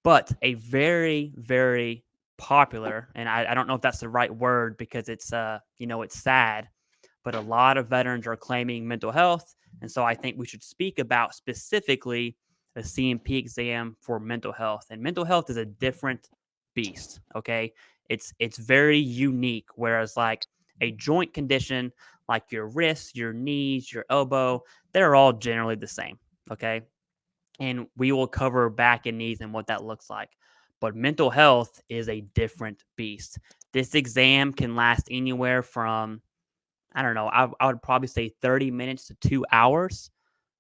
But a very, very popular, and I don't know if that's the right word because it's it's sad, but a lot of veterans are claiming mental health. And so I think we should speak about specifically the CMP exam for mental health. And mental health is a different beast. Okay. It's very unique. Whereas like a joint condition like your wrists, your knees, your elbow, they're all generally the same. Okay. And we will cover back and knees and what that looks like. But mental health is a different beast. This exam can last anywhere from, I don't know, I would probably say 30 minutes to 2 hours.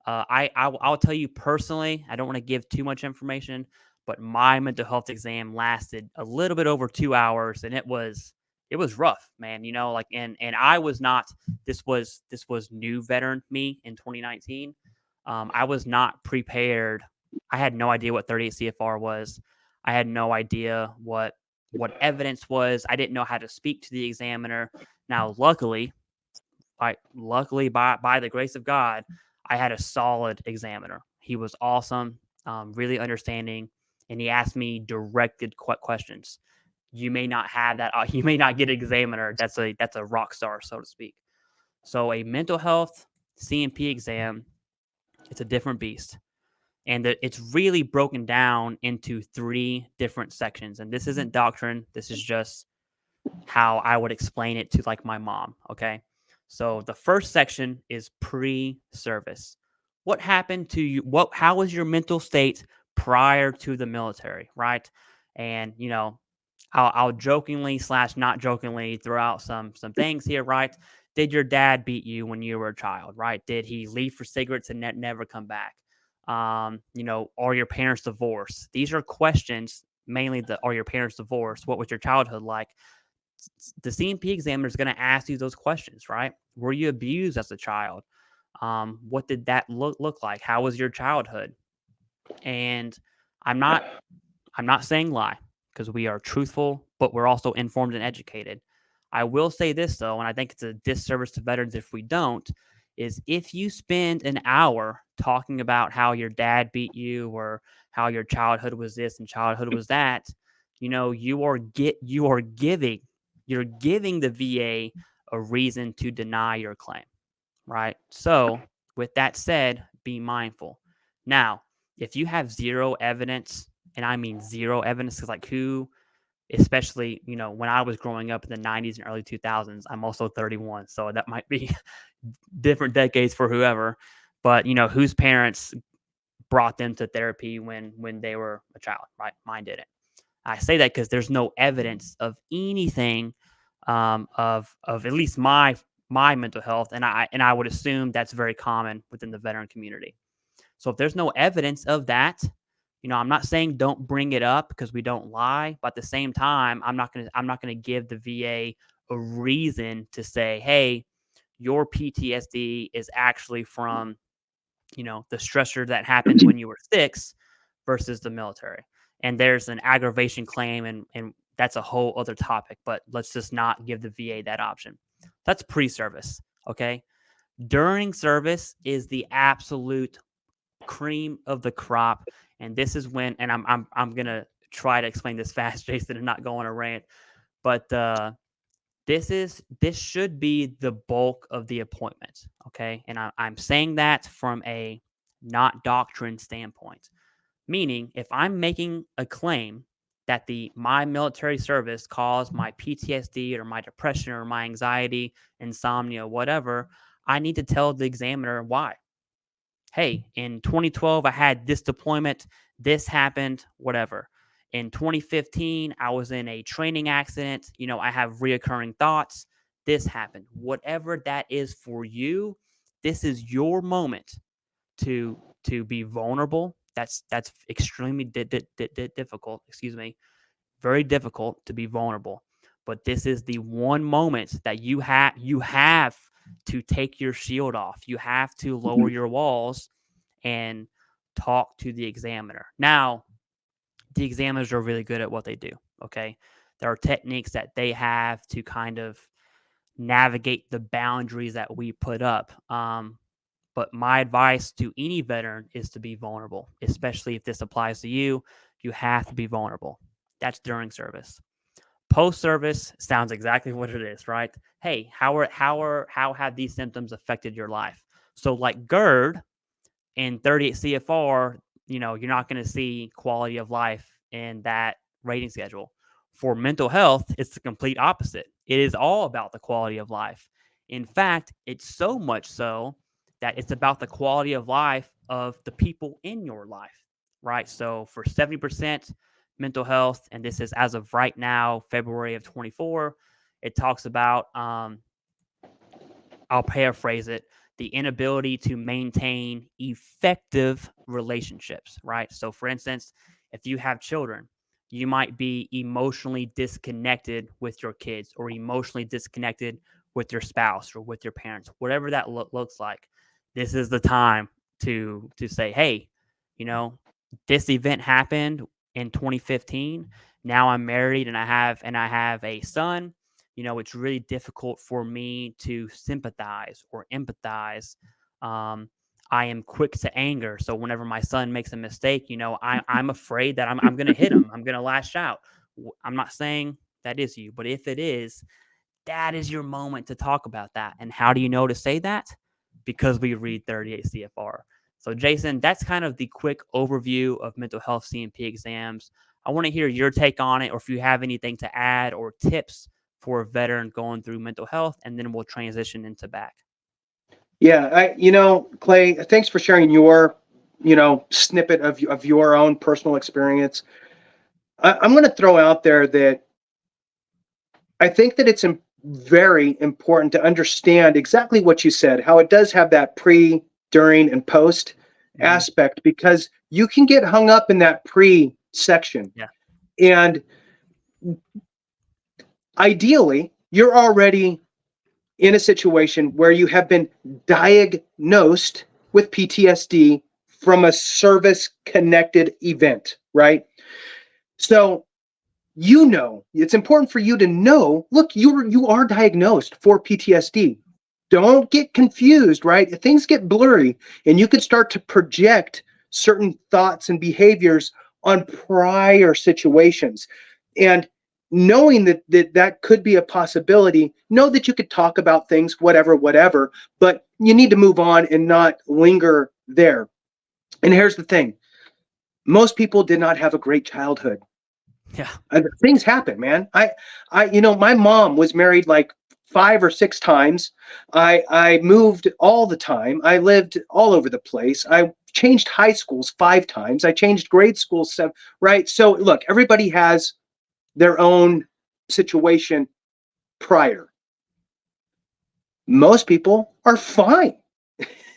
I'll tell you personally, I don't want to give too much information, but my mental health exam lasted a little bit over 2 hours, and it was rough, man. Like and I was not. This was new veteran me in 2019. I was not prepared. I had no idea what 38 CFR was. I had no idea what evidence was. I didn't know how to speak to the examiner. Now, luckily by the grace of God, I had a solid examiner. He was awesome, really understanding, and he asked me directed questions. You may not have that. You may not get an examiner. That's a rock star, so to speak. So a mental health CMP exam, it's a different beast, and it's really broken down into three different sections. And this isn't doctrine. This is just how I would explain it to like my mom. Okay. So the first section is pre-service. What happened to you? How was your mental state prior to the military? Right. And, I'll jokingly slash not jokingly throw out some things here. Right. Did your dad beat you when you were a child? Right. Did he leave for cigarettes and never come back? Are your parents divorced? These are questions mainly are your parents divorced? What was your childhood like? The CMP examiner is going to ask you those questions, right? Were you abused as a child? What did that look like? How was your childhood? And I'm not I'm not saying lie because we are truthful, but we're also informed and educated. I will say this though, and I think it's a disservice to veterans if we don't, is if you spend an hour talking about how your dad beat you or how your childhood was this and childhood was that, you're giving the VA a reason to deny your claim, right? So, with that said, be mindful. Now, if you have zero evidence, and I mean zero evidence, because like especially, when I was growing up in the 90s and early 2000s, I'm also 31, so that might be different decades for whoever, but whose parents brought them to therapy when they were a child, right? Mine didn't. I say that because there's no evidence of anything of at least my mental health, and I would assume that's very common within the veteran community. So if there's no evidence of that, I'm not saying don't bring it up because we don't lie, but at the same time, I'm not gonna give the VA a reason to say, hey, your PTSD is actually from the stressor that happened when you were 6 versus the military. And there's an aggravation claim, and that's a whole other topic, but let's just not give the VA that option. That's pre-service, okay? During service is the absolute cream of the crop, and this is when, and I'm gonna try to explain this fast, Jason, and not go on a rant, but this should be the bulk of the appointment, okay? And I'm saying that from a not doctrine standpoint. Meaning, if I'm making a claim that my military service caused my PTSD or my depression or my anxiety, insomnia, whatever, I need to tell the examiner why. Hey, in 2012, I had this deployment, this happened, whatever. In 2015, I was in a training accident. I have reoccurring thoughts. This happened. Whatever that is for you, this is your moment to be vulnerable. That's extremely difficult. Excuse me, very difficult to be vulnerable. But this is the one moment that you have to take your shield off. You have to lower your walls and talk to the examiner. Now, the examiners are really good at what they do. Okay, there are techniques that they have to kind of navigate the boundaries that we put up. But my advice to any veteran is to be vulnerable, especially if this applies to you. you have to be vulnerable. That's during service. Post service sounds exactly what it is, right? Hey, how have these symptoms affected your life? So like GERD in 38 CFR, you're not going to see quality of life in that rating schedule. For mental health, it's the complete opposite. It is all about the quality of life. In fact, it's so much so that it's about the quality of life of the people in your life, right? So for 70% mental health, and this is as of right now, February of 24, it talks about, I'll paraphrase it, the inability to maintain effective relationships, right? So, for instance, if you have children, you might be emotionally disconnected with your kids or emotionally disconnected with your spouse or with your parents, whatever that looks like. This is the time to say, hey, you know, this event happened in 2015. Now I'm married and I have a son. It's really difficult for me to sympathize or empathize. I am quick to anger. So whenever my son makes a mistake, I'm afraid that I'm going to hit him. I'm going to lash out. I'm not saying that is you, but if it is, that is your moment to talk about that. And how do you know to say that? Because we read 38 CFR. So Jason, that's kind of the quick overview of mental health CMP exams. I want to hear your take on it, or if you have anything to add or tips for a veteran going through mental health, and then we'll transition into back. Yeah, Clay, thanks for sharing your, snippet of your own personal experience. I'm going to throw out there that I think that it's very important to understand exactly what you said, how it does have that pre, during, and post aspect, because you can get hung up in that pre section. Yeah. And ideally, you're already in a situation where you have been diagnosed with PTSD from a service-connected event, right? So, it's important for you to know, look, you are diagnosed for PTSD. Don't get confused, right? Things get blurry and you could start to project certain thoughts and behaviors on prior situations. And knowing that could be a possibility, know that you could talk about things, whatever, but you need to move on and not linger there. And here's the thing. Most people did not have a great childhood. Yeah. Things happen, man. My mom was married like 5 or 6 times. I moved all the time. I lived all over the place. I changed high schools 5 times. I changed grade schools 7, right? So look, everybody has their own situation prior. Most people are fine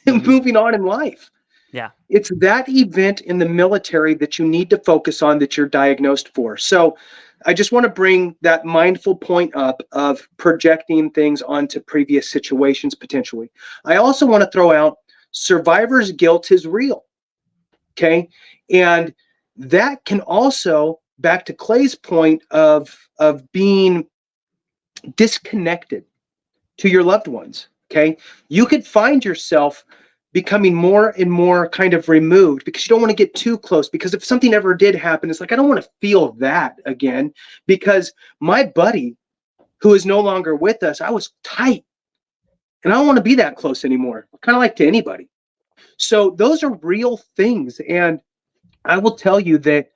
moving on in life. Yeah. It's that event in the military that you need to focus on, that you're diagnosed for. So I just want to bring that mindful point up of projecting things onto previous situations potentially. I also want to throw out survivor's guilt is real. Okay. And that can also, back to Clay's point of being disconnected to your loved ones. Okay. You could find yourself becoming more and more kind of removed because you don't want to get too close, because if something ever did happen, it's like, I don't want to feel that again, because my buddy who is no longer with us, I was tight and I don't want to be that close anymore, kind of like to anybody. So those are real things. And I will tell you that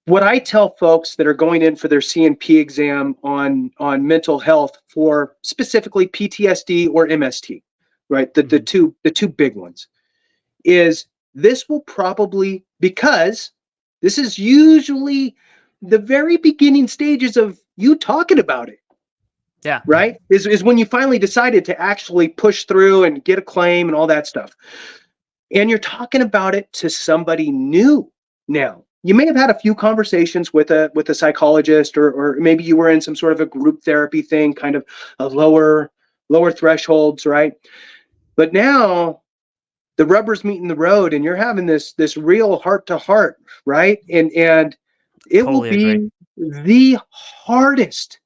what I tell folks that are going in for their CNP exam on mental health for specifically PTSD or MST, right? The two big ones, is this will probably, because this is usually the very beginning stages of you talking about it. Yeah. Right? Is when you finally decided to actually push through and get a claim and all that stuff. And you're talking about it to somebody new now. You may have had a few conversations with a psychologist, or maybe you were in some sort of a group therapy thing, kind of a lower thresholds, right? But now the rubber's meeting the road and you're having this real heart to heart, right? And it Totally will be agree. the hardest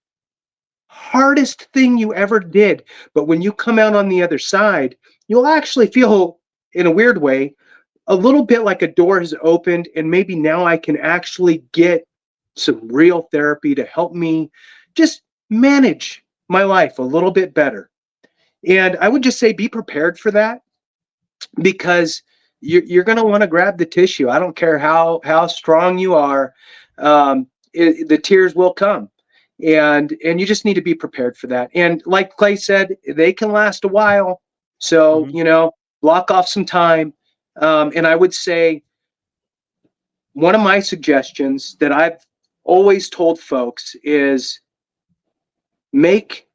thing you ever did. But when you come out on the other side, you'll actually feel, in a weird way, a little bit like a door has opened, and maybe now I can actually get some real therapy to help me just manage my life a little bit better. And I would just say be prepared for that, because you're going to want to grab the tissue. I don't care how strong you are, the tears will come, and you just need to be prepared for that. And like Clay said, they can last a while, so Mhm. block off some time. And I would say one of my suggestions that I've always told folks is make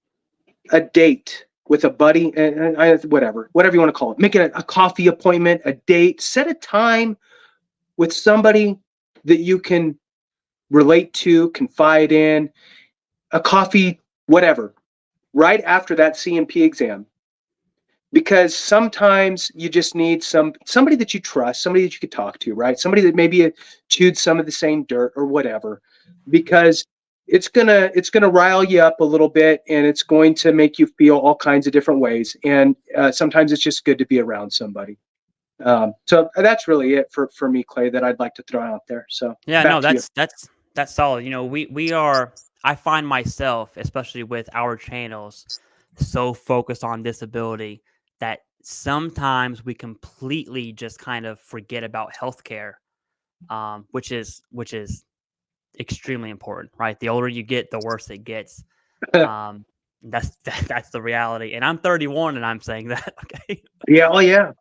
a date with a buddy, and whatever you want to call it. Make it a coffee appointment, a date, set a time with somebody that you can relate to, confide in, a coffee, whatever, right after that C&P exam. Because sometimes you just need somebody that you trust, somebody that you could talk to, right? Somebody that maybe chewed some of the same dirt or whatever, because it's gonna rile you up a little bit, and it's going to make you feel all kinds of different ways. And sometimes it's just good to be around somebody. So that's really it for me, Clay, that I'd like to throw out there. So Yeah, back no, to you. that's solid. We are. I find myself, especially with our channels, so focused on disability that sometimes we completely just kind of forget about healthcare, which is extremely important, right? The older you get, the worse it gets. Um, that's that's the reality. And I'm 31, and I'm saying that. Okay. Yeah. Oh, yeah.